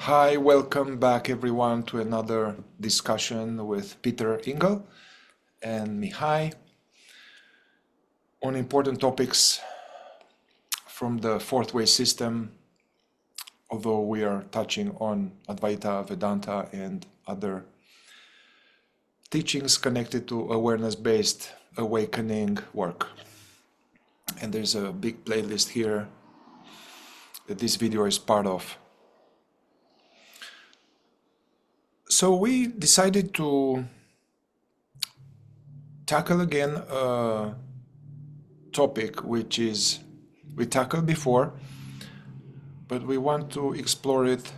Hi, welcome back everyone to another discussion with Peter Engel and Mihai on important topics from the fourth way system, although we are touching on Advaita, Vedanta and other teachings connected to awareness-based awakening work. And there's a big playlist here that this video is part of. So we decided to tackle again a topic which is we tackled before, but we want to explore it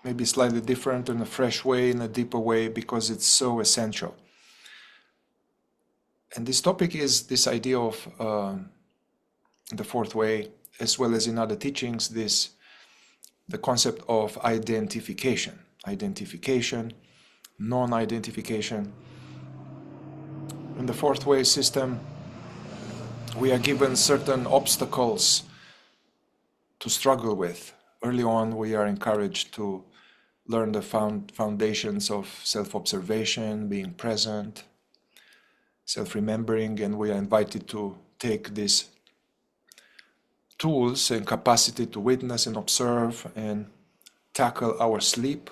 maybe slightly different in a fresh way, in a deeper way, because it's so essential. And this topic is this idea of the fourth way, as well as in other teachings, the concept of identification, non-identification. In the fourth way system, we are given certain obstacles to struggle with. Early on, we are encouraged to learn the foundations of self-observation, being present, self-remembering, and we are invited to take these tools and capacity to witness and observe and tackle our sleep,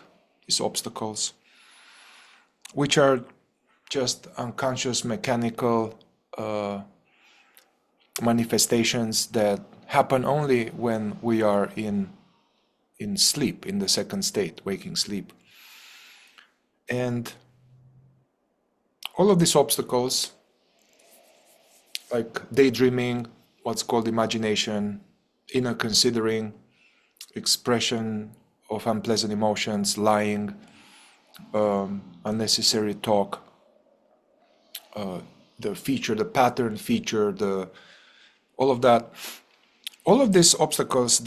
these obstacles, which are just unconscious mechanical manifestations that happen only when we are in sleep, in the second state, waking sleep. And all of these obstacles, like daydreaming, what's called imagination, inner considering, expression of unpleasant emotions, lying, unnecessary talk, the pattern feature, all of that. All of these obstacles,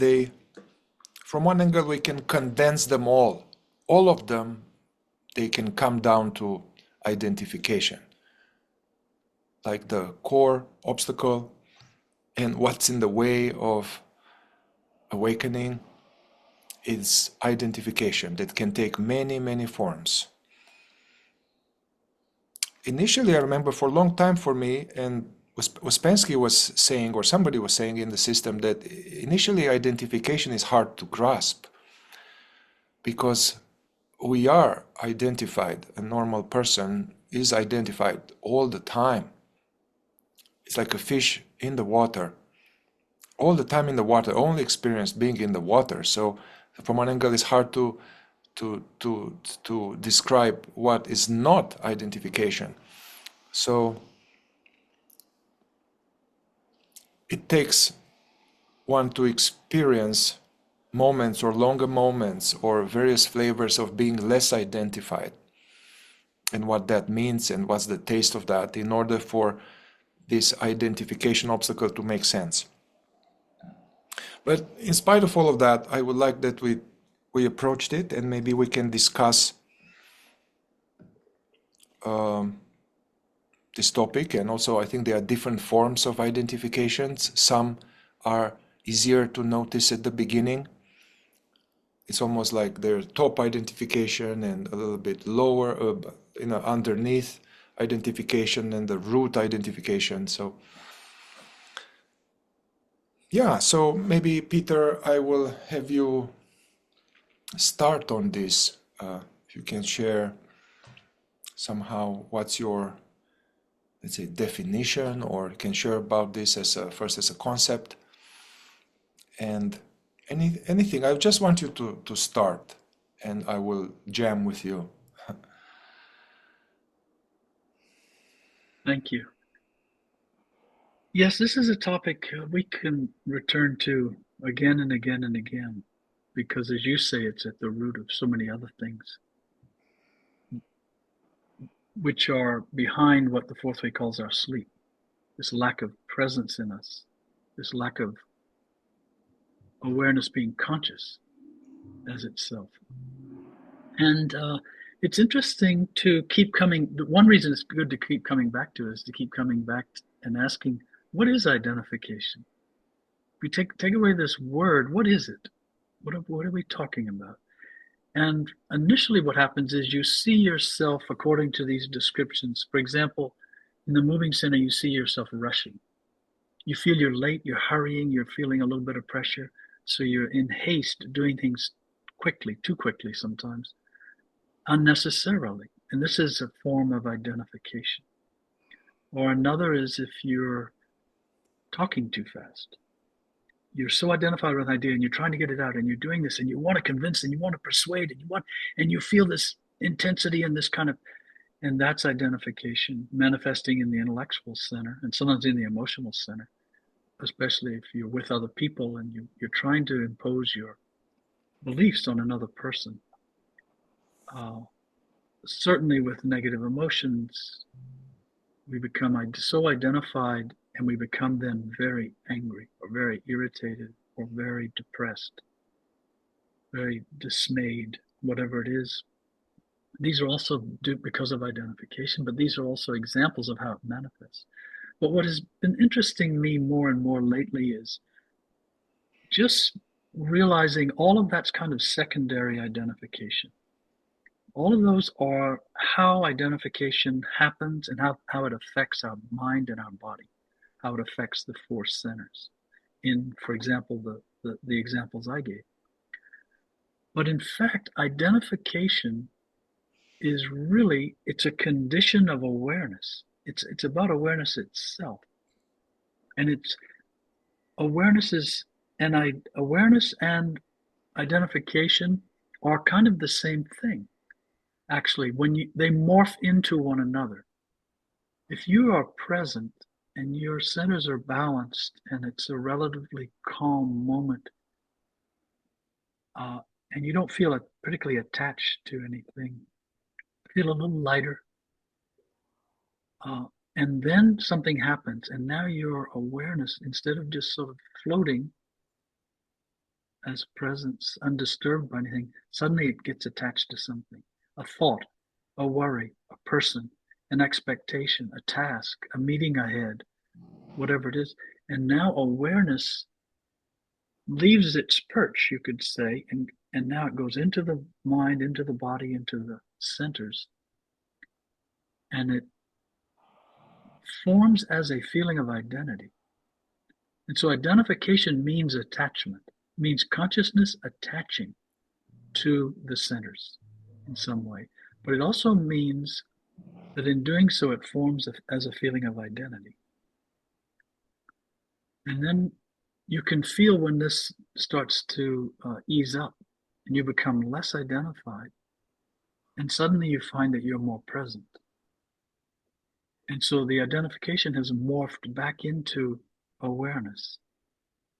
from one angle, we can condense them all. All of them, they can come down to identification. Like the core obstacle and what's in the way of awakening is identification that can take many, many forms. Initially, I remember for a long time for me, and Ouspensky was saying, or somebody was saying in the system, that initially identification is hard to grasp because we are identified. A normal person is identified all the time. It's like a fish in the water, all the time in the water, only experience being in the water. So from one angle, it's hard to describe what is not identification. So it takes one to experience moments or longer moments or various flavors of being less identified and what that means and what's the taste of that in order for this identification obstacle to make sense. But in spite of all of that, I would like that we approached it and maybe we can discuss this topic. And also I think there are different forms of identifications. Some are easier to notice at the beginning. It's almost like their top identification and a little bit lower, underneath identification and the root identification. So yeah, so maybe Peter, I will have you start on this. If you can share somehow what's your, let's say, definition, or can share about this first as a concept, and anything. I just want you to start, and I will jam with you. Thank you. Yes, this is a topic we can return to again and again and again, because as you say, it's at the root of so many other things, which are behind what the fourth way calls our sleep. This lack of presence in us, this lack of awareness being conscious as itself. And it's interesting to keep coming. One reason it's good to keep coming back to is to keep coming back and asking, what is identification? If we take away this word, what is it? What are we talking about? And initially what happens is you see yourself according to these descriptions. For example, in the moving center, you see yourself rushing. You feel you're late, you're hurrying, you're feeling a little bit of pressure. So you're in haste, doing things quickly, too quickly sometimes, unnecessarily. And this is a form of identification. Or another is if you're talking too fast. You're so identified with an idea and you're trying to get it out and you're doing this and you want to convince and you want to persuade and you feel this intensity and this kind of, and that's identification manifesting in the intellectual center and sometimes in the emotional center, especially if you're with other people and you're trying to impose your beliefs on another person. Certainly with negative emotions, we become so identified and we become then very angry or very irritated or very depressed, very dismayed, whatever it is. These are also because of identification, but these are also examples of how it manifests. But what has been interesting me more and more lately is just realizing all of that's kind of secondary identification. All of those are how identification happens and how it affects our mind and our body, how it affects the four centers in, for example, the examples I gave. But in fact, identification is really, it's a condition of awareness. It's about awareness itself. And it's awareness and identification are kind of the same thing. Actually, they morph into one another. If you are present and your centers are balanced and it's a relatively calm moment, and you don't feel particularly attached to anything, feel a little lighter, and then something happens, and now your awareness, instead of just sort of floating as presence, undisturbed by anything, suddenly it gets attached to something, a thought, a worry, a person, an expectation, a task, a meeting ahead, whatever it is. And now awareness leaves its perch, you could say, and now it goes into the mind, into the body, into the centers, and it forms as a feeling of identity. And so identification means attachment, means consciousness attaching to the centers in some way. But it also means that in doing so, it forms as a feeling of identity. And then you can feel when this starts to ease up and you become less identified. And suddenly you find that you're more present. And so the identification has morphed back into awareness.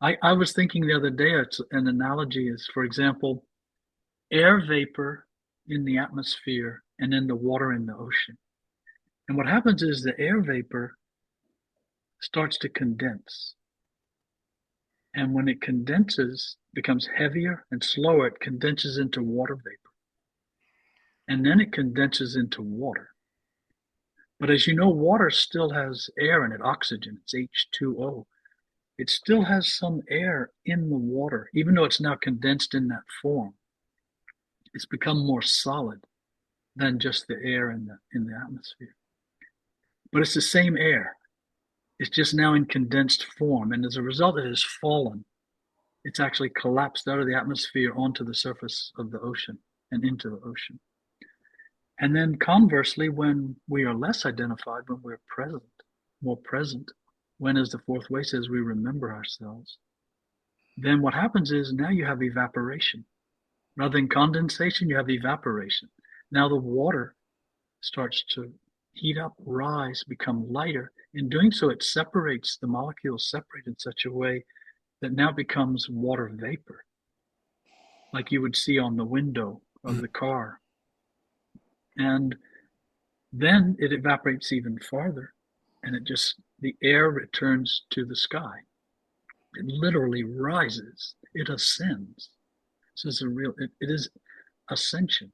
I was thinking the other day, an analogy is, for example, air vapor in the atmosphere and then the water in the ocean. And what happens is the air vapor starts to condense. And when it condenses, becomes heavier and slower, it condenses into water vapor. And then it condenses into water. But as you know, water still has air in it, oxygen, it's H2O. It still has some air in the water, even though it's now condensed in that form. It's become more solid than just the air in the atmosphere. But it's the same air. It's just now in condensed form. And as a result, it has fallen. It's actually collapsed out of the atmosphere onto the surface of the ocean and into the ocean. And then conversely, when we are less identified, when we're present, more present, when, as the fourth way says, we remember ourselves, then what happens is now you have evaporation. Rather than condensation, you have evaporation. Now the water starts to heat up, rise, become lighter. In doing so, it separates, the molecules separate in such a way that now becomes water vapor, like you would see on the window of the car. And then it evaporates even farther, and the air returns to the sky. It literally rises, it ascends. So it is ascension.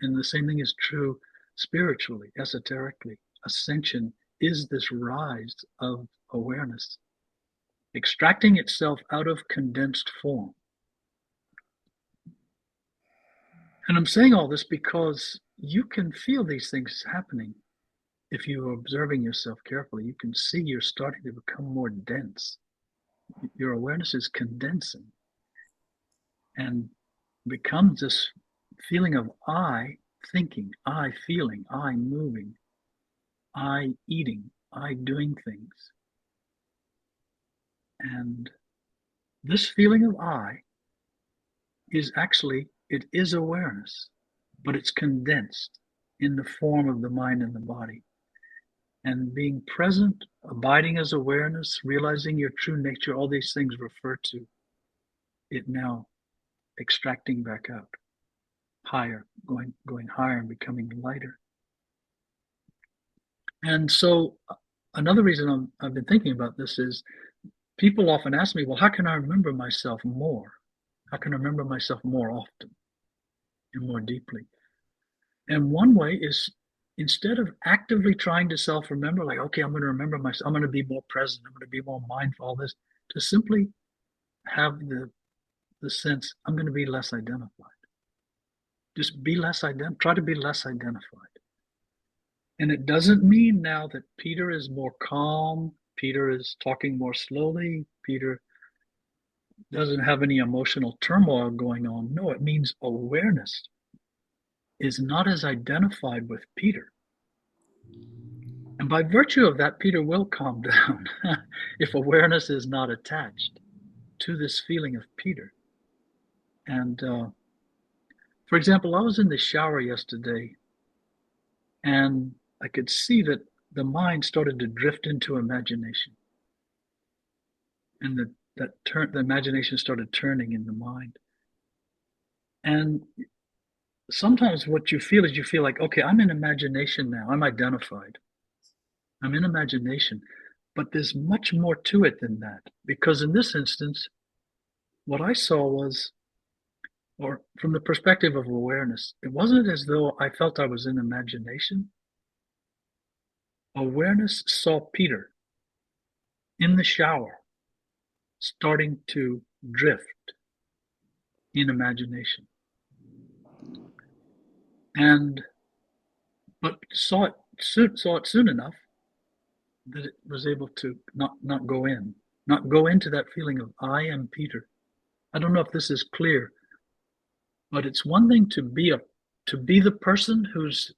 And the same thing is true spiritually, esoterically. Ascension is this rise of awareness, extracting itself out of condensed form. And I'm saying all this because you can feel these things happening. If you're observing yourself carefully, you can see you're starting to become more dense. Your awareness is condensing and becomes this feeling of I thinking, I feeling, I moving, I eating, I doing things. And this feeling of I is actually, it is awareness, but it's condensed in the form of the mind and the body. And being present, abiding as awareness, realizing your true nature, all these things refer to it now extracting back out, higher, going higher and becoming lighter. And so another reason I've been thinking about this is people often ask me, well, how can I remember myself more? How can I remember myself more often and more deeply? And one way is instead of actively trying to self-remember, like, okay, I'm going to remember myself, I'm going to be more present, I'm going to be more mindful, all this, to simply have the sense, I'm going to be less identified. Just be less try to be less identified. And it doesn't mean now that Peter is more calm, Peter is talking more slowly, Peter doesn't have any emotional turmoil going on. No, it means awareness is not as identified with Peter. And by virtue of that, Peter will calm down if awareness is not attached to this feeling of Peter. And for example, I was in the shower yesterday and I could see that the mind started to drift into imagination. And the imagination started turning in the mind. And sometimes what you feel is you feel like, okay, I'm in imagination now. I'm identified. I'm in imagination. But there's much more to it than that. Because in this instance, what I saw was, or from the perspective of awareness, it wasn't as though I felt I was in imagination. Awareness saw Peter in the shower starting to drift in imagination. But saw it soon enough that it was able to not go into that feeling of I am Peter. I don't know if this is clear, but it's one thing to be the person who's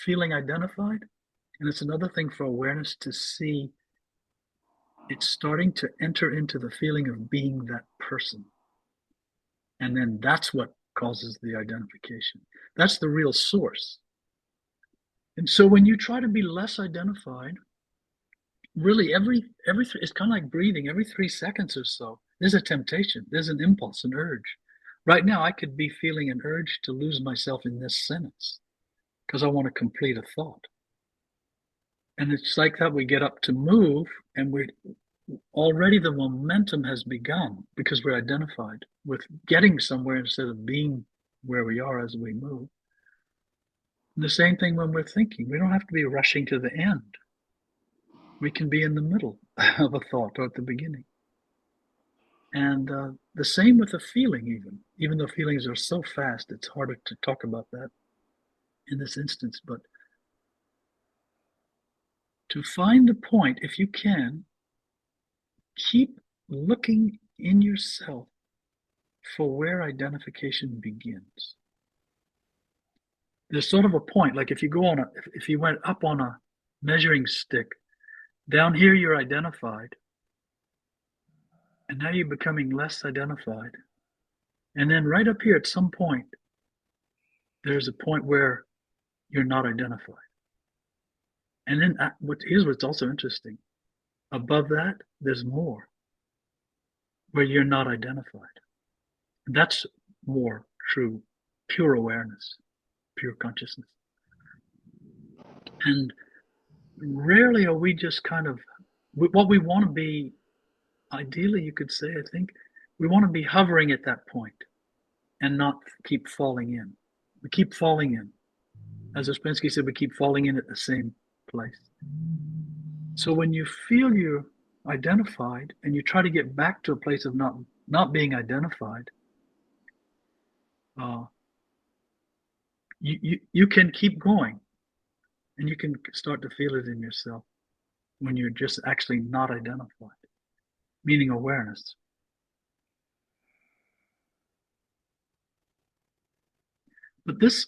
feeling identified, and it's another thing for awareness to see it's starting to enter into the feeling of being that person. And then that's what causes the identification. That's the real source. And so when you try to be less identified, really it's kind of like breathing. Every 3 seconds or so, there's a temptation, there's an impulse, an urge. Right now, I could be feeling an urge to lose myself in this sentence because I want to complete a thought. And it's like that we get up to move, and already the momentum has begun because we're identified with getting somewhere instead of being where we are as we move. And the same thing when we're thinking. We don't have to be rushing to the end. We can be in the middle of a thought or at the beginning. And the same with a feeling, even though feelings are so fast, it's harder to talk about that in this instance. But to find the point, if you can, keep looking in yourself for where identification begins. There's sort of a point, like if you went up on a measuring stick, down here you're identified, and now you're becoming less identified. And then right up here at some point, there's a point where you're not identified. And then here's what's also interesting. Above that, there's more where you're not identified. That's more true, pure awareness, pure consciousness. And rarely are we just kind of, what we want to be, ideally you could say, I think, we want to be hovering at that point and not keep falling in. We keep falling in. As Ouspensky said, we keep falling in at the same place. So when you feel you're identified and you try to get back to a place of not being identified, You can keep going, and you can start to feel it in yourself when you're just actually not identified, meaning awareness. But this,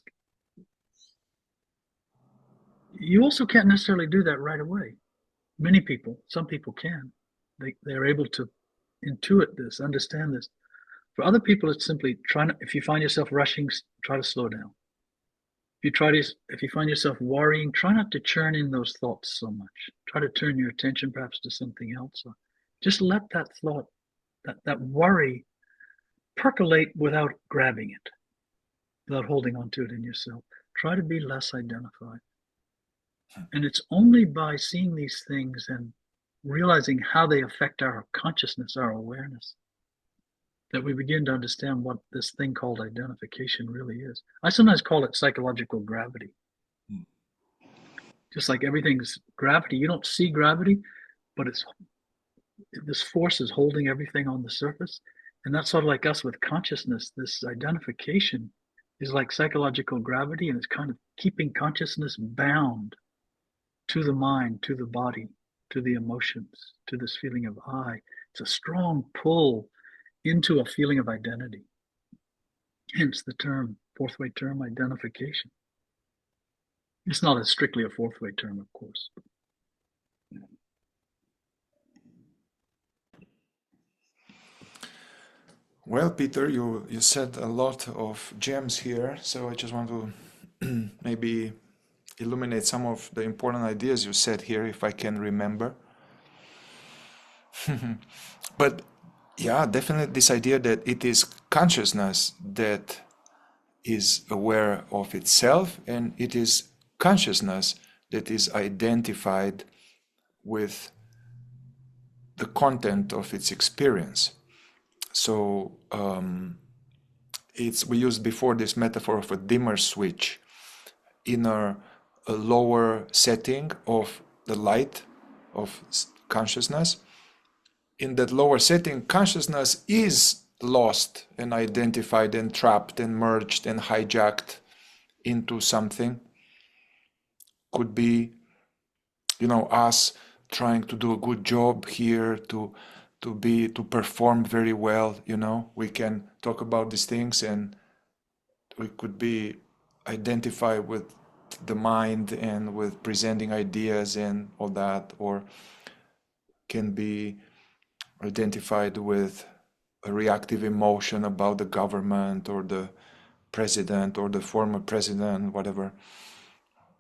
you also can't necessarily do that right away. Many people, some people can. They're able to intuit this, understand this. For other people, it's simply trying to, if you find yourself rushing, try to slow down. If you find yourself worrying, try not to churn in those thoughts so much. Try to turn your attention perhaps to something else. Or just let that thought, that worry percolate without grabbing it, without holding on to it in yourself. Try to be less identified. And it's only by seeing these things and realizing how they affect our consciousness, our awareness, that we begin to understand what this thing called identification really is. I sometimes call it psychological gravity. Just like everything's gravity, you don't see gravity, but it's this force is holding everything on the surface. And that's sort of like us with consciousness. This identification is like psychological gravity, and it's kind of keeping consciousness bound to the mind, to the body, to the emotions, to this feeling of I. It's a strong pull into a feeling of identity. Hence the term, fourth way term, identification. It's not as strictly a fourth way term, of course. Well, Peter, you said a lot of gems here, so I just want to maybe illuminate some of the important ideas you said here, if I can remember. But yeah, definitely this idea that it is consciousness that is aware of itself, and it is consciousness that is identified with the content of its experience. So we used before this metaphor of a dimmer switch in a lower setting of the light of consciousness. In that lower setting, consciousness is lost and identified and trapped and merged and hijacked into something. Could be, us trying to do a good job here, to perform very well. We can talk about these things, and we could be identified with the mind and with presenting ideas and all that, or can be identified with a reactive emotion about the government or the president or the former president, whatever.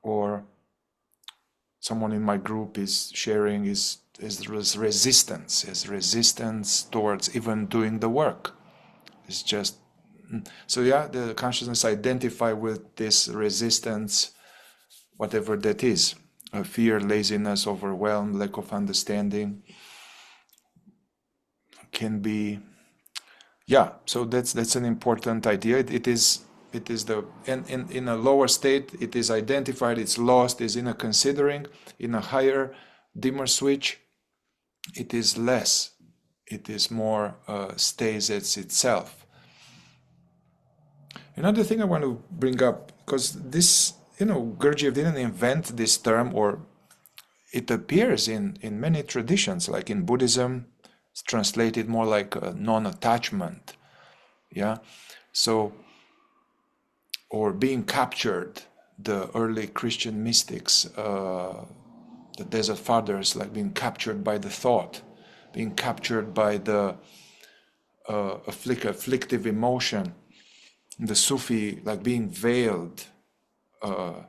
Or someone in my group is sharing his resistance towards even doing the work. It's just, so yeah, the consciousness identify with this resistance, whatever that is, fear, laziness, overwhelm, lack of understanding, can be, yeah. So that's an important idea. It is the, and in a lower state it is identified, it's lost, is in a considering. In a higher dimmer switch, it is less, it is more stays as itself. Another thing I want to bring up, because this, Gurdjieff didn't invent this term, or it appears in many traditions, like in Buddhism, it's translated more like a non-attachment, yeah. So, or being captured, the early Christian mystics, the Desert Fathers, like being captured by the thought, being captured by the afflictive emotion. The Sufi, like being veiled. In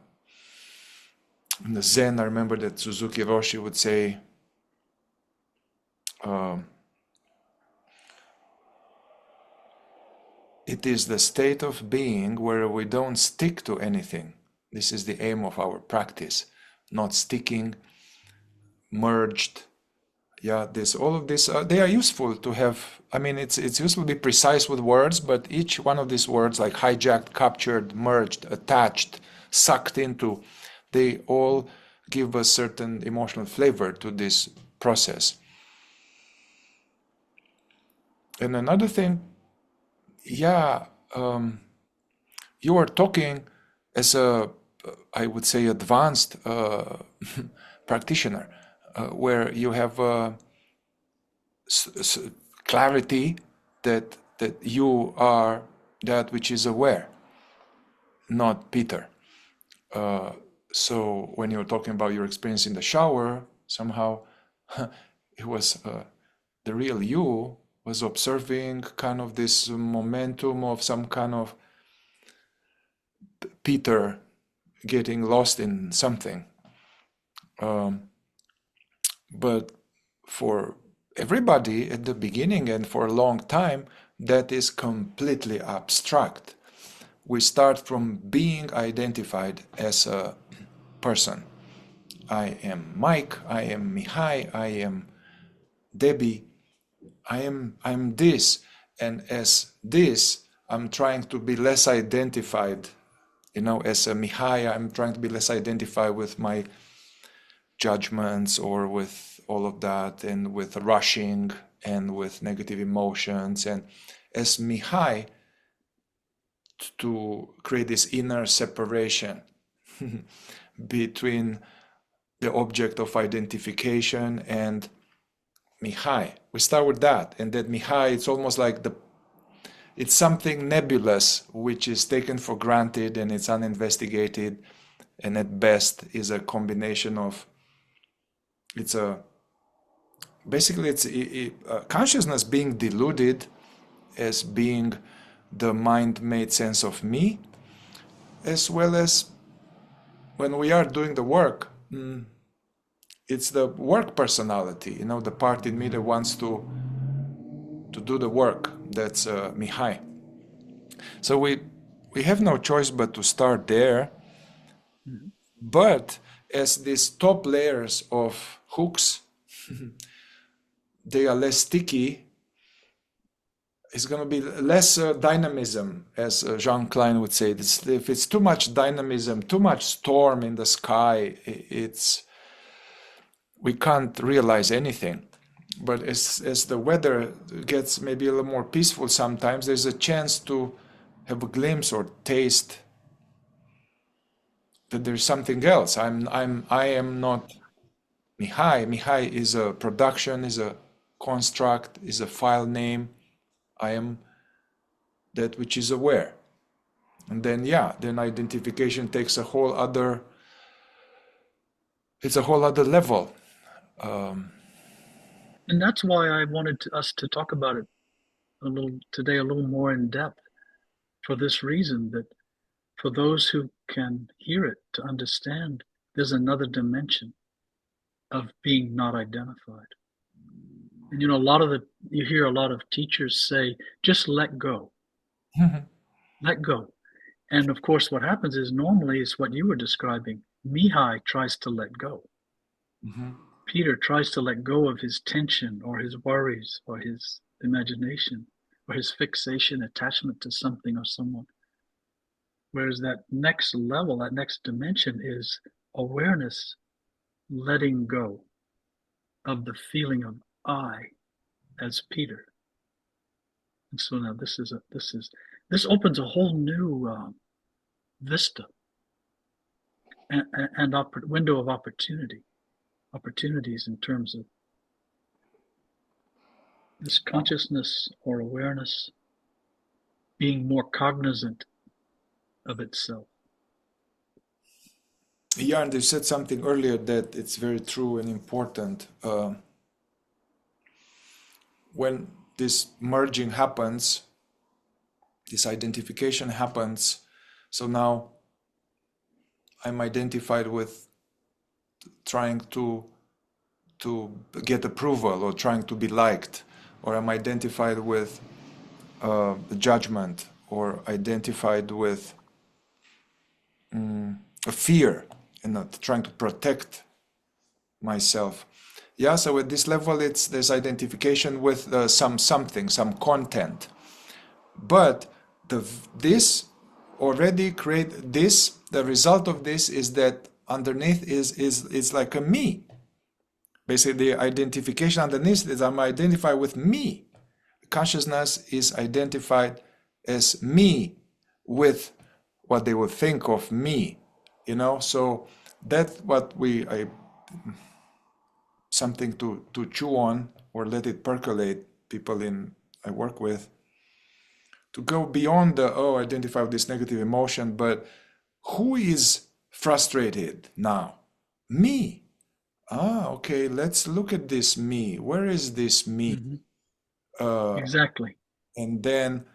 the Zen, I remember that Suzuki Roshi would say, it is the state of being where we don't stick to anything. This is the aim of our practice, not sticking, merged. Yeah, all of this, they are useful to have. I mean, it's useful to be precise with words, but each one of these words, like hijacked, captured, merged, attached, sucked into, they all give a certain emotional flavor to this process. And another thing, yeah, you are talking as a, I would say, advanced practitioner, where you have clarity that you are that which is aware, not Peter. So when you're talking about your experience in the shower, somehow it was the real you was observing kind of this momentum of some kind of Peter getting lost in something. But for everybody at the beginning and for a long time, that is completely abstract. We start from being identified as a person. I am Mike, I am Mihai, I am Debbie, I'm this, and as this, I'm trying to be less identified. As a Mihai, I'm trying to be less identified with my judgments or with all of that, and with rushing and with negative emotions. And as Mihai, to create this inner separation between the object of identification and Mihai. We start with that, and that Mihai, it's almost like it's something nebulous which is taken for granted and it's uninvestigated, and at best is a combination of basically consciousness being deluded as being the mind-made sense of me, as well as when we are doing the work, it's the work personality, the part in me that wants to do the work. That's Mihai. So we have no choice but to start there. But as these top layers of hooks, they are less sticky, it's going to be less dynamism, as Jean Klein would say. If it's too much dynamism, too much storm in the sky, we can't realize anything. But as the weather gets maybe a little more peaceful sometimes, there's a chance to have a glimpse or taste that there's something else. I am not Mihai. Mihai is a production, is a construct, is a file name. I am that which is aware. And then identification takes a whole other level. And that's why I wanted us to talk about it a little more in depth, for this reason, that for those who can hear it, to understand there's another dimension of being not identified. And you hear a lot of teachers say, just let go. Let go. And of course, what happens is normally it's what you were describing. Mihai tries to let go. Peter tries to let go of his tension or his worries or his imagination or his fixation, attachment to something or someone. Whereas that next level, that next dimension is awareness, letting go of the feeling of I as Peter. And so now this opens a whole new vista and window of opportunities in terms of this consciousness or awareness being more cognizant of itself. Yeah, and you said something earlier that it's very true and important. When this merging happens, this identification happens, so now I'm identified with trying to get approval or trying to be liked, or I'm identified with judgment, or identified with a fear and not trying to protect myself. Yeah, so at this level, there's identification with some content, but this already create this. The result of this is that underneath is like a me. Basically, the identification underneath is I'm identified with me. Consciousness is identified as me with what they would think of me, you know. So that's what something to chew on or let it percolate. People I work with, to go beyond the, oh, identify with this negative emotion, but who is frustrated now? Me. Ah, okay, let's look at this me. Where is this me? Exactly. And then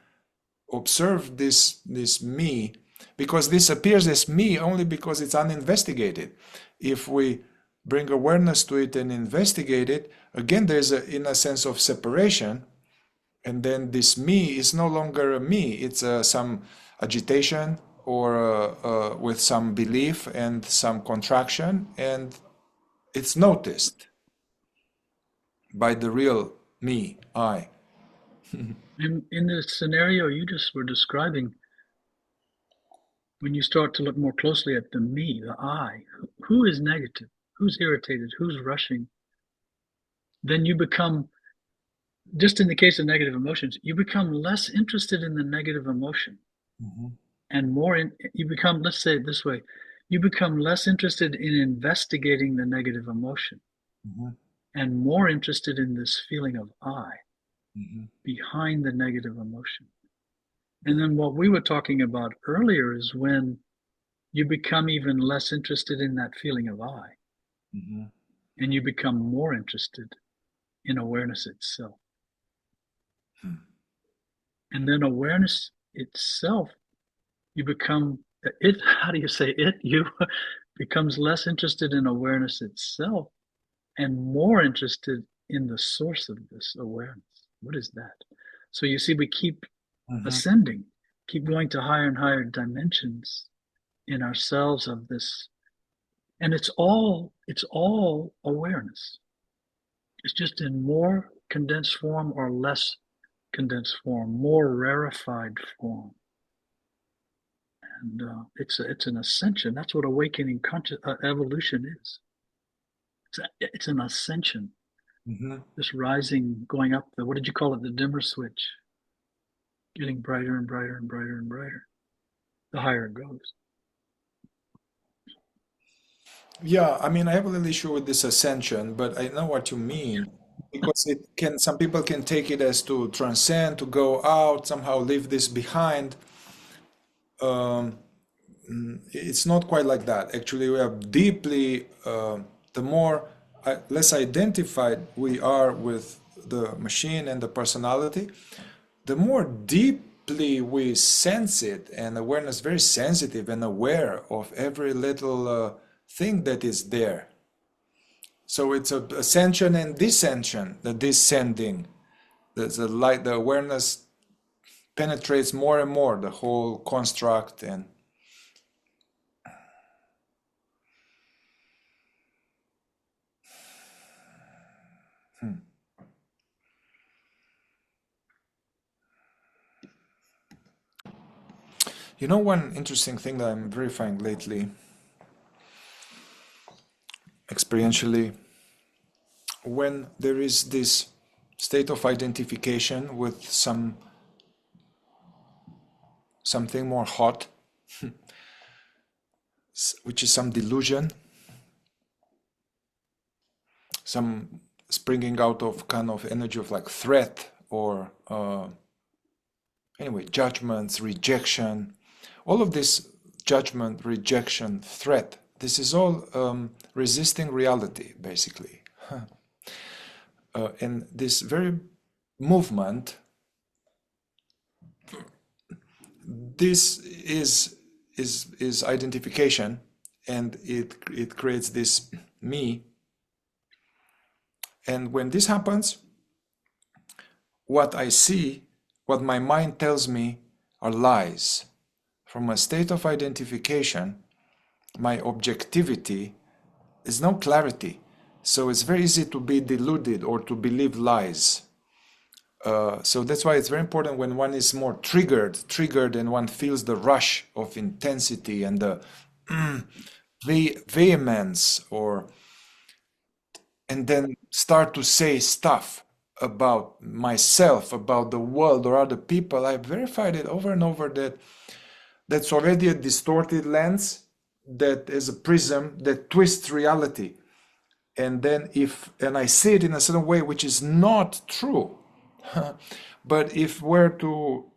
observe this me, because this appears as me only because it's uninvestigated. If we bring awareness to it and investigate it, again, there's in a sense of separation, and then this me is no longer a me. It's some agitation or with some belief and some contraction, and it's noticed by the real me, I. In the scenario you just were describing, when you start to look more closely at the me, the I, who is negative, who's irritated, who's rushing, then you become, just in the case of negative emotions, you become less interested in the negative emotion and you become, let's say it this way, you become less interested in investigating the negative emotion and more interested in this feeling of I behind the negative emotion. And then what we were talking about earlier is when you become even less interested in that feeling of I, and you become more interested in awareness itself. And then awareness itself, you become it, how do you say it? You becomes less interested in awareness itself and more interested in the source of this awareness. What is that? So you see, we keep ascending, keep going to higher and higher dimensions in ourselves of this. And it's all awareness. It's just in more condensed form or less condensed form, more rarefied form. And it's an ascension. That's what awakening evolution is. It's an ascension. This rising, going up the, what did you call it? The dimmer switch, getting brighter and brighter and brighter and brighter, the higher it goes. Yeah, I mean, I have a little issue with this ascension, but I know what you mean, because some people can take it as to transcend, to go out, somehow leave this behind. It's not quite like that. Actually, we have deeply, the more, less identified we are with the machine and the personality, the more deeply we sense it, and awareness very sensitive and aware of every little thing that is there. So it's a ascension and descension, the descending. The light, the awareness penetrates more and more the whole construct. And you know, one interesting thing that I'm verifying lately, experientially, when there is this state of identification with something more hot, which is some delusion, some springing out of kind of energy of like threat or anyway, judgments, rejection, all of this judgment, rejection, threat, this is all resisting reality, basically. And this very movement, this is identification, and it creates this me. And when this happens, what I see, what my mind tells me, are lies. From a state of identification, my objectivity is no clarity. So it's very easy to be deluded or to believe lies. So that's why it's very important when one is more triggered, and one feels the rush of intensity and the vehemence, and then start to say stuff about myself, about the world or other people. I've verified it over and over that That's already a distorted lens that is a prism that twists reality. And then and I see it in a certain way, which is not true. But if we're to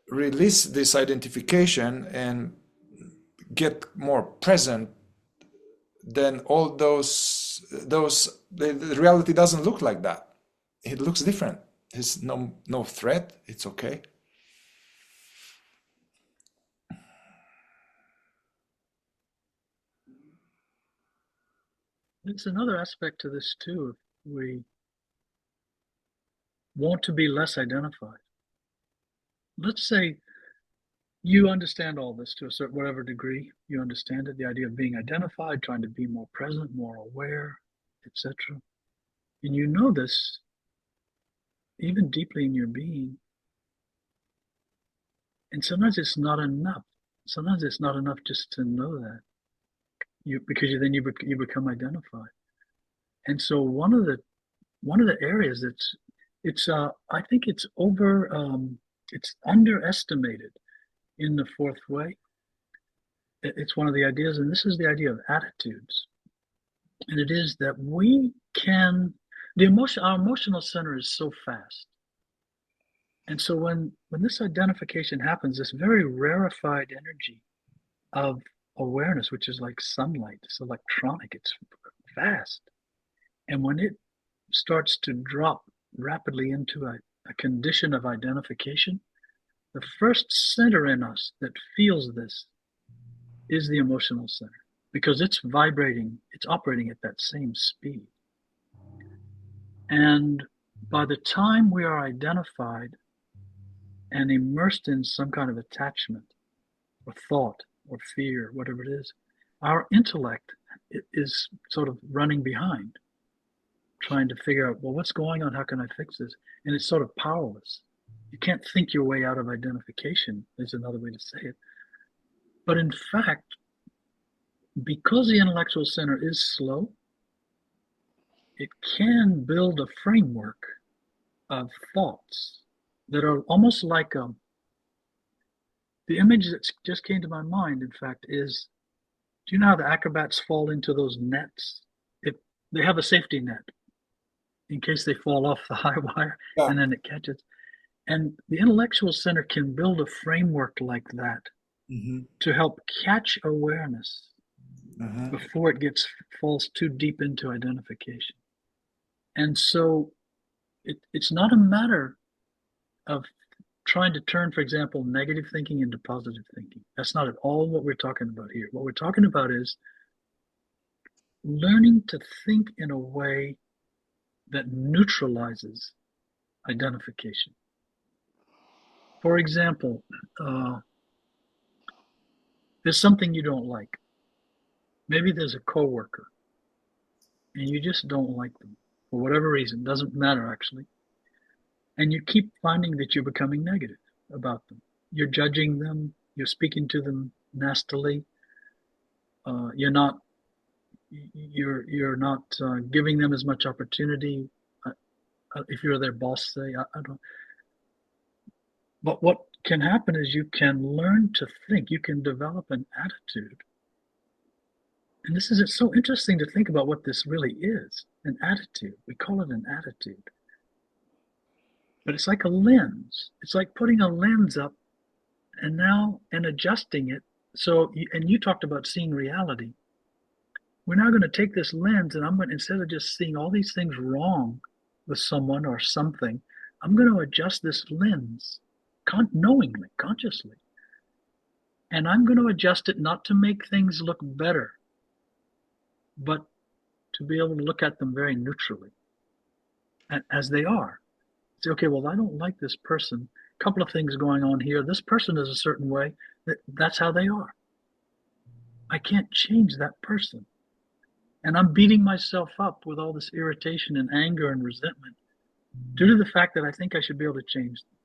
release this identification and get more present, then all the reality doesn't look like that. It looks different. There's no threat. It's okay. There's another aspect to this too. If we want to be less identified, let's say you understand all this to a certain whatever degree you understand it, the idea of being identified, trying to be more present, more aware, etc. And you know this even deeply in your being. And sometimes it's not enough. Sometimes it's not enough just to know that, because you become identified. And so one of the areas I think it's it's underestimated in the fourth way. It's one of the ideas, and this is the idea of attitudes. And it is that our emotional center is so fast. And so when this identification happens, this very rarefied energy of awareness, which is like sunlight, it's electronic, it's fast. And when it starts to drop rapidly into a condition of identification, the first center in us that feels this is the emotional center, because it's vibrating, it's operating at that same speed. And by the time we are identified and immersed in some kind of attachment or thought or fear, whatever it is, our intellect is sort of running behind, trying to figure out, well, what's going on? How can I fix this? And it's sort of powerless. You can't think your way out of identification, is another way to say it. But in fact, because the intellectual center is slow, it can build a framework of thoughts that are almost like the image that just came to my mind, in fact, is, do you know how the acrobats fall into those nets? They have a safety net in case they fall off the high wire, Yeah. and then it catches. And the intellectual center can build a framework like that to help catch awareness before it falls too deep into identification. And so it's not a matter of trying to turn, for example, negative thinking into positive thinking. That's not at all what we're talking about here. What we're talking about is learning to think in a way that neutralizes identification. For example, there's something you don't like. Maybe there's a coworker and you just don't like them for whatever reason. Doesn't matter, actually. And you keep finding that you're becoming negative about them. You're judging them. You're speaking to them nastily. You're not giving them as much opportunity. If you're their boss, say, I don't. But what can happen is you can learn to think. You can develop an attitude. And it's so interesting to think about what this really is, an attitude. We call it an attitude. But it's like a lens. It's like putting a lens up and adjusting it. So, and you talked about seeing reality. We're now going to take this lens, and instead of just seeing all these things wrong with someone or something, I'm going to adjust this lens knowingly, consciously. And I'm going to adjust it not to make things look better, but to be able to look at them very neutrally as they are. Say, okay, well, I don't like this person. A couple of things going on here. This person is a certain way. That's how they are. I can't change that person. And I'm beating myself up with all this irritation and anger and resentment due to the fact that I think I should be able to change them.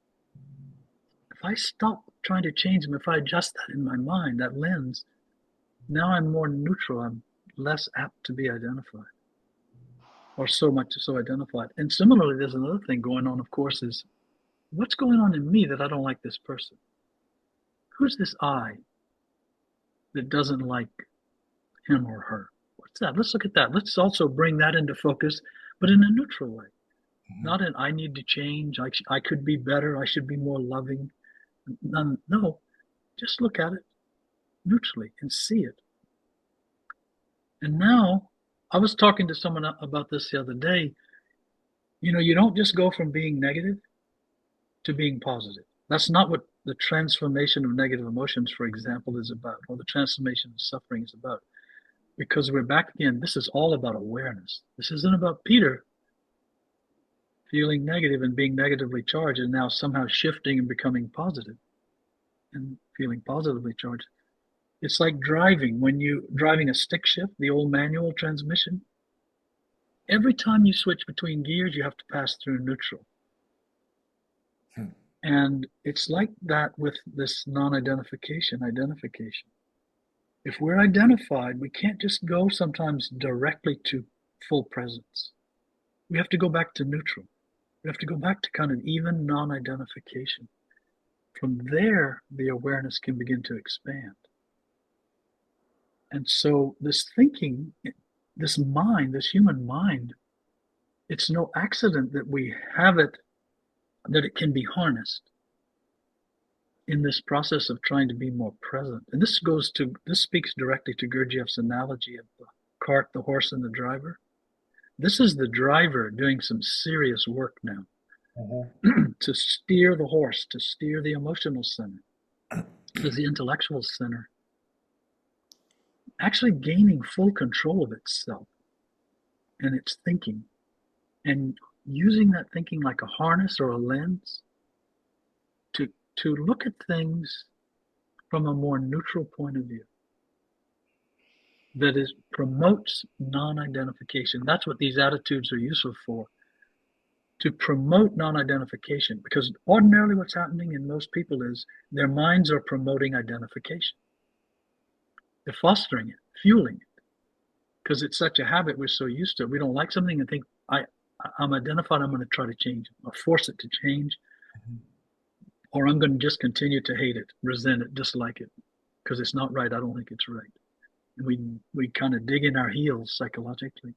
If I stop trying to change them, if I adjust that in my mind, that lens, now I'm more neutral. I'm less apt to be identified, or so much so identified. And similarly, there's another thing going on, of course, is what's going on in me that I don't like this person? Who's this I that doesn't like him or her? What's that? Let's look at that. Let's also bring that into focus, but in a neutral way. Not in I need to change, I could be better, I should be more loving. No, just look at it neutrally and see it. And now, I was talking to someone about this the other day. You don't just go from being negative to being positive. That's not what the transformation of negative emotions, for example, is about, or the transformation of suffering is about. Because we're back again, this is all about awareness. This isn't about Peter feeling negative and being negatively charged and now somehow shifting and becoming positive and feeling positively charged. It's like driving. When you're driving a stick shift, the old manual transmission, every time you switch between gears, you have to pass through neutral. And it's like that with this non-identification, identification. If we're identified, we can't just go sometimes directly to full presence. We have to go back to neutral. We have to go back to kind of even non-identification. From there, the awareness can begin to expand. And so this thinking, this mind, this human mind, it's no accident that we have it, that it can be harnessed in this process of trying to be more present. And this speaks directly to Gurdjieff's analogy of the cart, the horse, and the driver. This is the driver doing some serious work now to steer the horse, to steer the emotional center, to the intellectual center, actually gaining full control of itself and its thinking, and using that thinking like a harness or a lens to look at things from a more neutral point of view that promotes non-identification. That's what these attitudes are useful for, to promote non-identification, because ordinarily what's happening in most people is their minds are promoting identification. They're fostering it, fueling it, because it's such a habit. We're so used to it. We don't like something and think, I'm identified, I'm going to try to change it, or force it to change, or I'm going to just continue to hate it, resent it, dislike it, because it's not right. I don't think it's right. And we kind of dig in our heels psychologically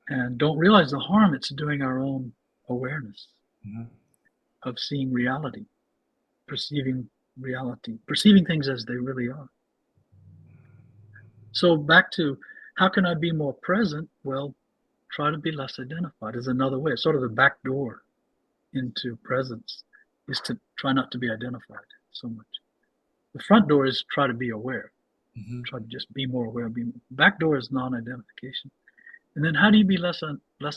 and don't realize the harm it's doing our own awareness of seeing reality, perceiving things as they really are. So back to, how can I be more present? Well, try to be less identified is another way. It's sort of the back door into presence, is to try not to be identified so much. The front door is try to be aware. Try to just be more aware. Back door is non-identification. And then how do you be less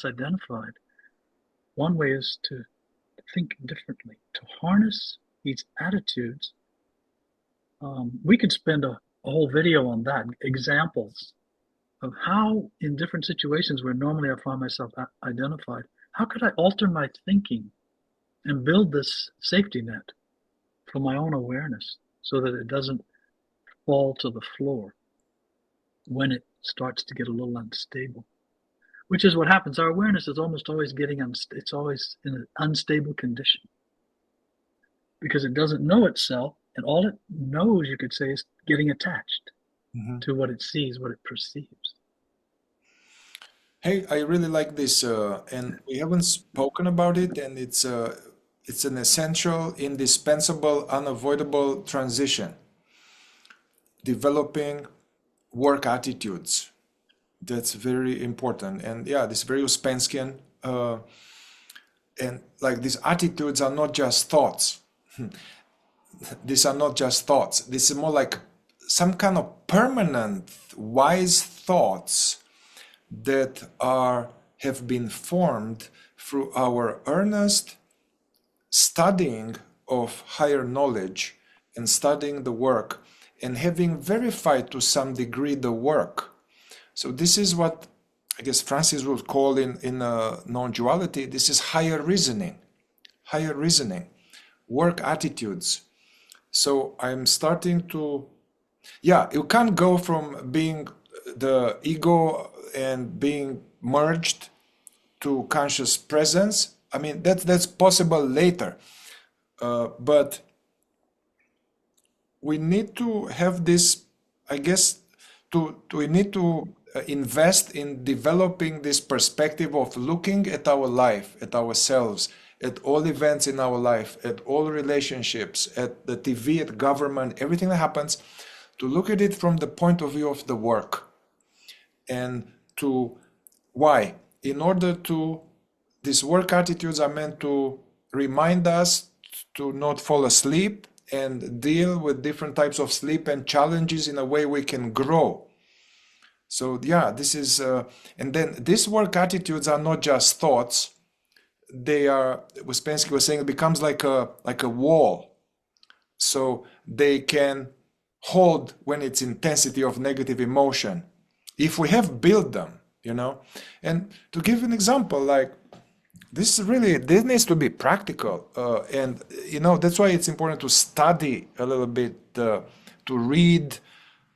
identified? One way is to think differently, to harness these attitudes. We could spend a whole video on that, examples of how in different situations where normally I find myself identified, how could I alter my thinking and build this safety net for my own awareness so that it doesn't fall to the floor when it starts to get a little unstable, which is what happens. Our awareness is almost always it's always in an unstable condition because it doesn't know itself, and all it knows, you could say, is getting attached to what it sees, what it perceives. Hey, I really like this, and we haven't spoken about it, and it's an essential, indispensable, unavoidable transition. Developing work attitudes. That's very important. And yeah, this is very Uspenskian. And like these attitudes are not just thoughts. These are not just thoughts. This is more like some kind of permanent, wise thoughts that have been formed through our earnest studying of higher knowledge and studying the work and having verified to some degree the work. So this is what I guess Francis would call in non-duality, this is higher reasoning, work attitudes. So I'm starting to, you can't go from being the ego and being merged to conscious presence. I mean, that's possible later. But we need to have this, I guess, we need to invest in developing this perspective of looking at our life, at ourselves, at all events in our life, at all relationships, at the TV, at government, everything that happens, to look at it from the point of view of the work. And to why? In order to, these work attitudes are meant to remind us to not fall asleep and deal with different types of sleep and challenges in a way we can grow. So yeah, this is, and then these work attitudes are not just thoughts. They are, Ouspensky was saying, it becomes like a wall. So they can hold when it's intensity of negative emotion, if we have built them, you know. And to give an example, like this needs to be practical, and you know, that's why it's important to study a little bit, to read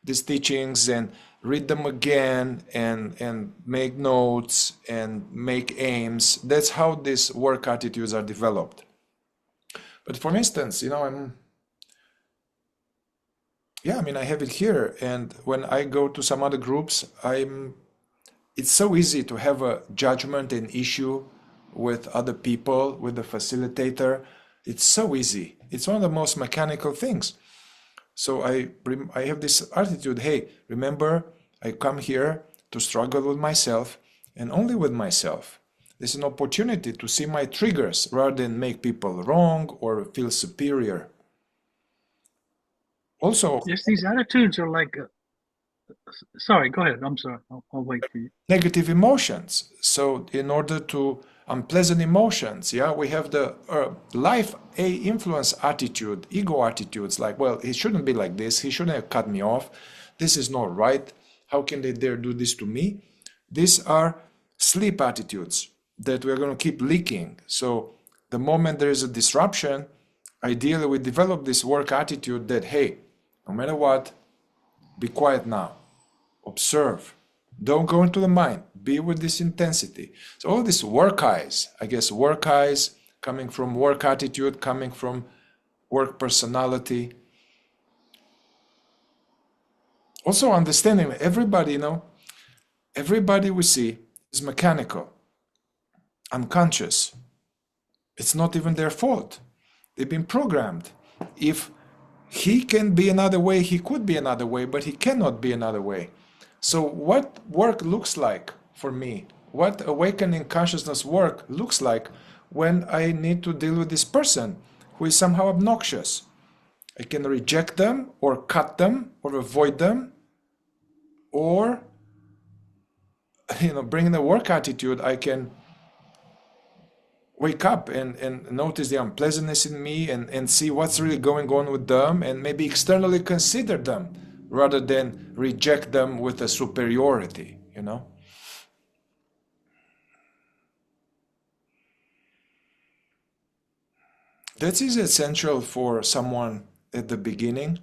these teachings and read them again and make notes and make aims. That's how these work attitudes are developed. But for instance, you know, I mean, I have it here, and when I go to some other groups, it's so easy to have a judgment and issue with other people, with the facilitator. It's so easy. It's one of the most mechanical things. So I have this attitude, hey, remember, I come here to struggle with myself and only with myself. There's an opportunity to see my triggers rather than make people wrong or feel superior. Also, Yes, these attitudes are like, sorry, go ahead. I'm sorry. I'll wait for you. negative emotions. So in order to unpleasant emotions, yeah, we have the life A influence attitude, ego attitudes, like, well, he shouldn't be like this. He shouldn't have cut me off. This is not right. How can they dare do this to me? These are sleep attitudes that we're going to keep leaking. So the moment there is a disruption, ideally we develop this work attitude that, hey, no matter what, be quiet now. Observe. Don't go into the mind. Be with this intensity. So all these work eyes, I guess work eyes coming from work attitude, coming from work personality. Also understanding that everybody, you know, everybody we see is mechanical, unconscious. It's not even their fault. They've been programmed. If he can be another way, he could be another way, but he cannot be another way. So what work looks like for me, what awakening consciousness work looks like when I need to deal with this person who is somehow obnoxious. I can reject them or cut them or avoid them, or bring the work attitude. I can wake up and notice the unpleasantness in me and see what's really going on with them and maybe externally consider them rather than reject them with a superiority, you know. That is essential for someone at the beginning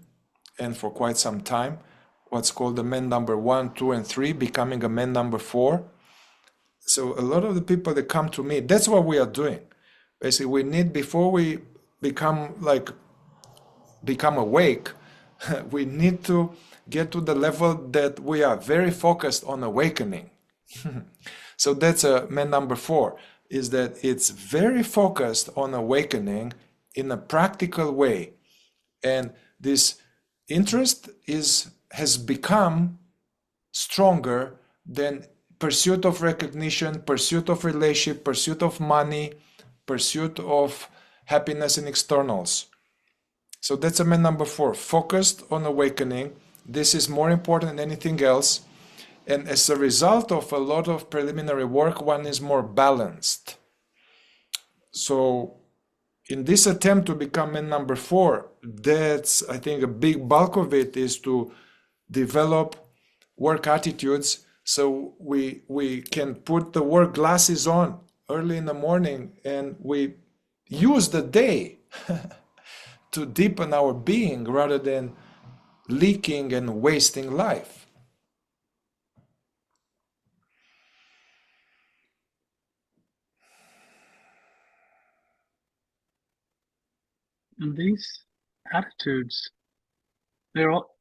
and for quite some time. What's called the man number 1, 2, and 3, becoming a man number 4. So a lot of the people that come to me, that's what we are doing. Basically, we need, before we become awake, we need to get to the level that we are very focused on awakening. So that's a man number 4, is that it's very focused on awakening in a practical way. And this interest has become stronger than pursuit of recognition, pursuit of relationship, pursuit of money, pursuit of happiness in externals. So that's a man number 4, focused on awakening. This is more important than anything else. And as a result of a lot of preliminary work, one is more balanced. So in this attempt to become man number 4, that's, I think, a big bulk of it is to develop work attitudes so we can put the work glasses on early in the morning and we use the day to deepen our being rather than leaking and wasting life. And these attitudes they're all,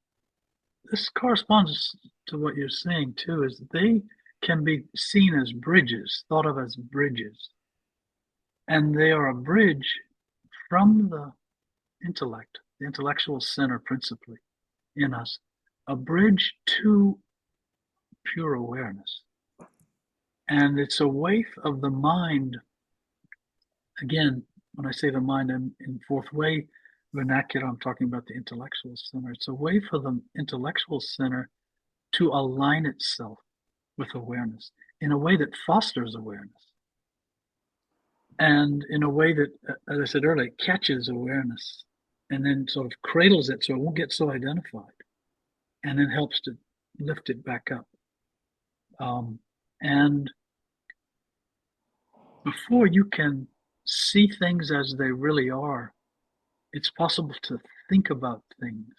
this corresponds to what you're saying too, is they can be seen as bridges, thought of as bridges. And they are a bridge from the intellect, the intellectual center principally in us, a bridge to pure awareness. And it's a waif of the mind. Again, when I say the mind, I'm in fourth way vernacular, I'm talking about the intellectual center. It's a way for the intellectual center to align itself with awareness in a way that fosters awareness. And in a way that, as I said earlier, catches awareness and then sort of cradles it so it won't get so identified, and then helps to lift it back up. And before you can see things as they really are, it's possible to think about things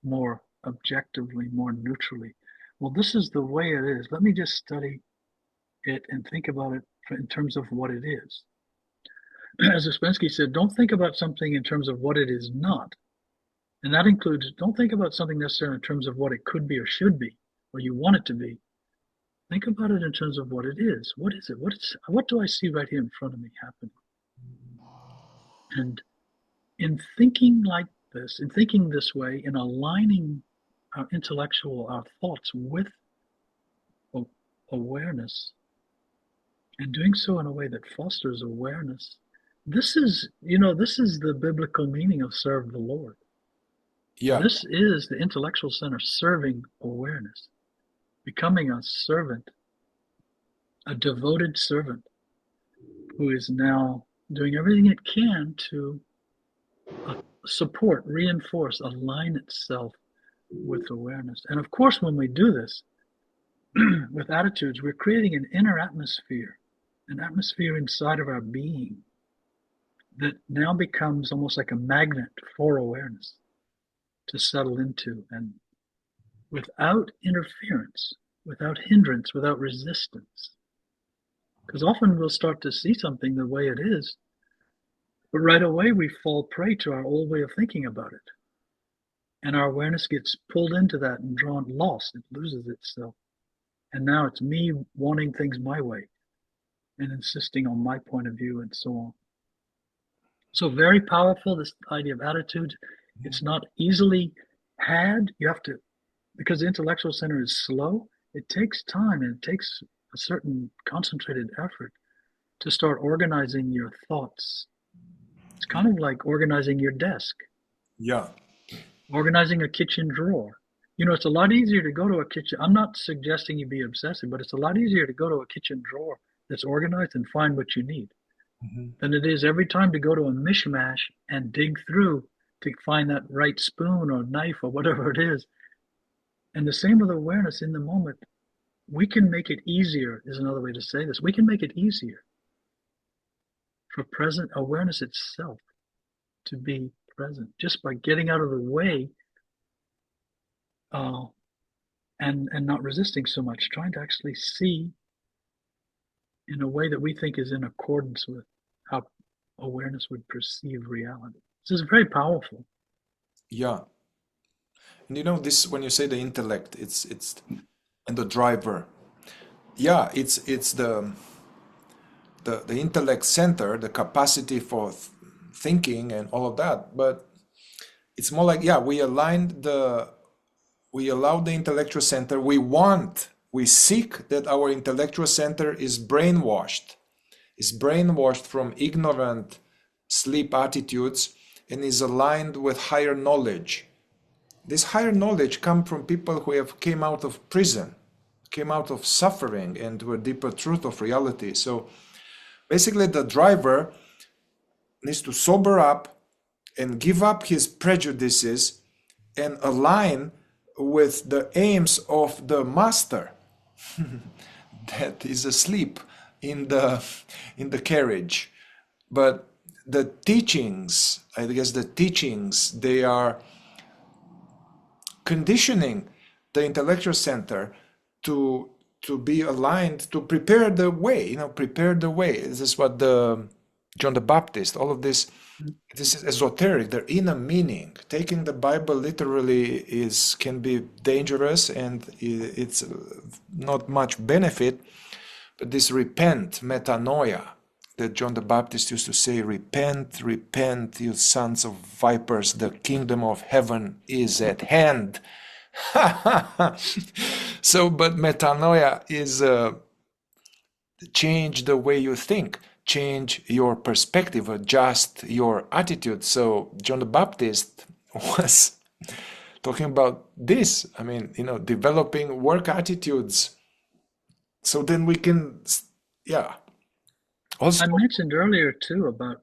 more objectively, more neutrally. Well, this is the way it is. Let me just study it and think about it in terms of what it is. As Ouspensky said, don't think about something in terms of what it is not. And that includes, don't think about something necessarily in terms of what it could be or should be, or you want it to be. Think about it in terms of what it is. What is it? What do I see right here in front of me happening? And in thinking like this, in thinking this way, in aligning our intellectual, our thoughts with awareness, and doing so in a way that fosters awareness, this is the biblical meaning of serve the Lord. Yeah. This is the intellectual center serving awareness, becoming a servant, a devoted servant who is now doing everything it can to support, reinforce, align itself with awareness. And of course, when we do this with attitudes, we're creating an inner atmosphere, an atmosphere inside of our being that now becomes almost like a magnet for awareness to settle into, and without interference, without hindrance, without resistance. Because often we'll start to see something the way it is, but right away we fall prey to our old way of thinking about it. And our awareness gets pulled into that and lost. It loses itself. And now it's me wanting things my way and insisting on my point of view and so on. So very powerful, this idea of attitude. It's not easily had. You have to, because the intellectual center is slow, it takes time and it takes a certain concentrated effort to start organizing your thoughts. It's kind of like organizing your desk. Yeah. Organizing a kitchen drawer. It's a lot easier to go to a kitchen. I'm not suggesting you be obsessive, but it's a lot easier to go to a kitchen drawer that's organized and find what you need than it is every time to go to a mishmash and dig through to find that right spoon or knife or whatever it is. And the same with awareness in the moment. We can make it easier, is another way to say this. We can make it easier for present awareness itself to be present just by getting out of the way and not resisting so much, trying to actually see in a way that we think is in accordance with how awareness would perceive reality. This is very powerful. Yeah. And this, when you say the intellect, it's and the driver. Yeah, it's the intellect center, the capacity for thinking and all of that. But it's more like, yeah, we allowed the intellectual center. We seek that our intellectual center is brainwashed from ignorant sleep attitudes and is aligned with higher knowledge. This higher knowledge comes from people who have came out of prison, came out of suffering and to a deeper truth of reality. So basically the driver needs to sober up and give up his prejudices and align with the aims of the master that is asleep in the carriage. But the teachings, I guess they are conditioning the intellectual center to be aligned, to prepare the way, prepare the way. This is what John the Baptist, all of this this is esoteric, their inner meaning. Taking the Bible literally is can be dangerous, and it's not much benefit. But this repent, metanoia, that John the Baptist used to say, repent, repent, you sons of vipers, the kingdom of heaven is at hand. So, but metanoia is change the way you think, change your perspective, adjust your attitude. So John the Baptist was talking about this. I mean, developing work attitudes. So then we can, yeah. Also, I mentioned earlier too about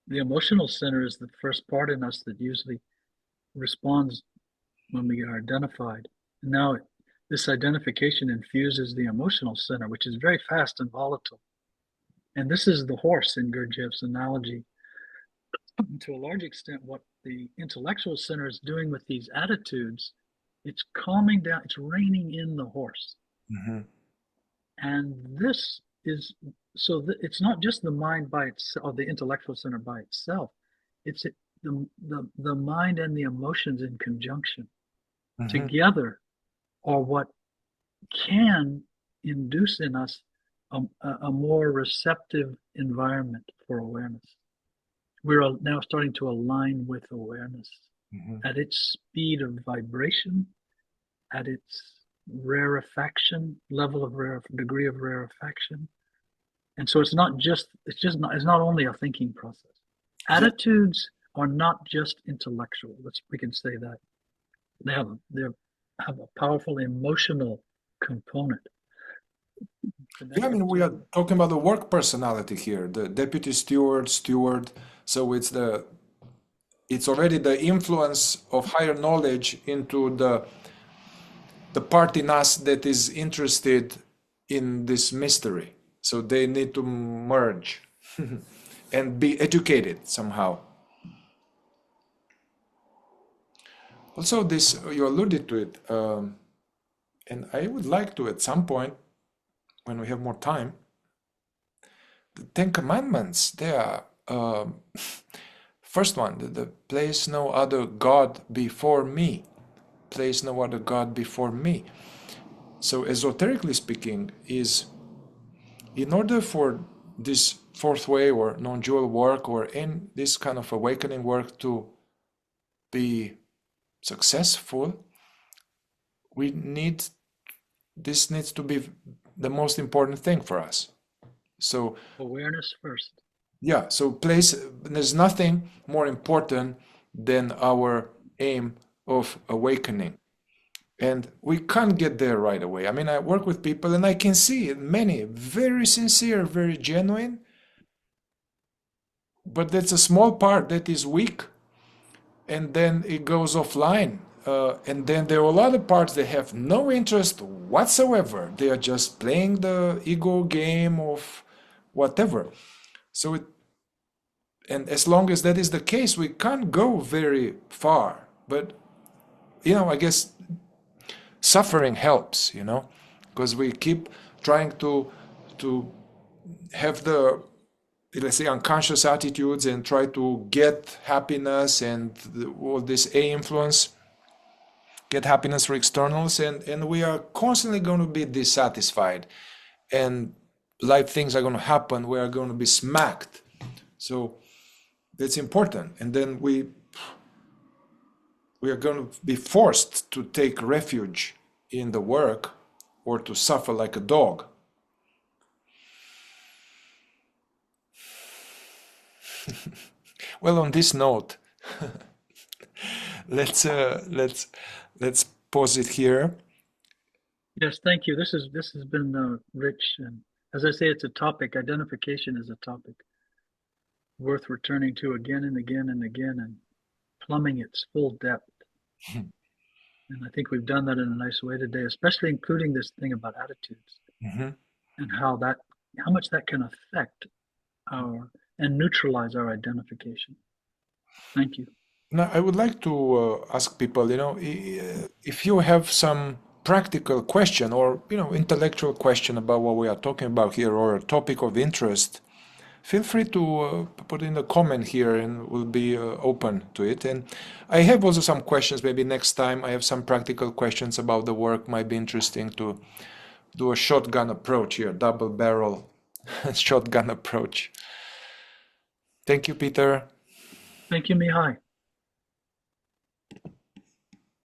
the emotional center is the first part in us that usually responds when we are identified. And now this identification infuses the emotional center, which is very fast and volatile. And this is the horse in Gurdjieff's analogy. To a large extent, what the intellectual center is doing with these attitudes, it's calming down, it's reining in the horse. mm-hmm. And this is so that it's not just the mind by itself, or the intellectual center by itself. It's the mind and the emotions in conjunction together are what can induce in us a more receptive environment for awareness. We're now starting to align with awareness at its speed of vibration, at its rarefaction, level of degree of rarefaction. And so it's not only a thinking process. Attitudes are not just intellectual. We can say that. They have a powerful emotional component. Yeah, I mean, we are talking about the work personality here, the deputy steward. So it's already the influence of higher knowledge into the part in us that is interested in this mystery. So they need to merge and be educated somehow. Also, this, you alluded to it, and I would like to, at some point, when we have more time, the Ten Commandments, they are, first one, the place no other God before me. Place no other God before me. So esoterically speaking, is in order for this fourth way or non-dual work or in this kind of awakening work to be successful, this needs to be the most important thing for us. So awareness first. Yeah, so there's nothing more important than our aim of awakening. And we can't get there right away. I mean, I work with people and I can see many very sincere, very genuine, but that's a small part that is weak, and then it goes offline. And then there are a lot of parts that have no interest whatsoever. They are just playing the ego game of whatever. So and as long as that is the case, we can't go very far. But I guess suffering helps, because we keep trying to have the, let's say, unconscious attitudes and try to get happiness and all this A influence, get happiness for externals, and we are constantly going to be dissatisfied, and life things are going to happen. We are going to be smacked. So that's important. And then we are going to be forced to take refuge in the work or to suffer like a dog. Well, on this note, let's pause it here. Yes, thank you. This has been rich, and as I say, it's a topic. Identification is a topic worth returning to again and again and again, and plumbing its full depth. And I think we've done that in a nice way today, especially including this thing about attitudes and how much that can affect and neutralize our identification. Thank you. Now, I would like to ask people, if you have some practical question or, intellectual question about what we are talking about here or a topic of interest, feel free to put in a comment here and we'll be open to it. And I have also some questions. Maybe next time I have some practical questions about the work. Might be interesting to do a shotgun approach here, double barrel shotgun approach. Thank you, Peter. Thank you, Mihai.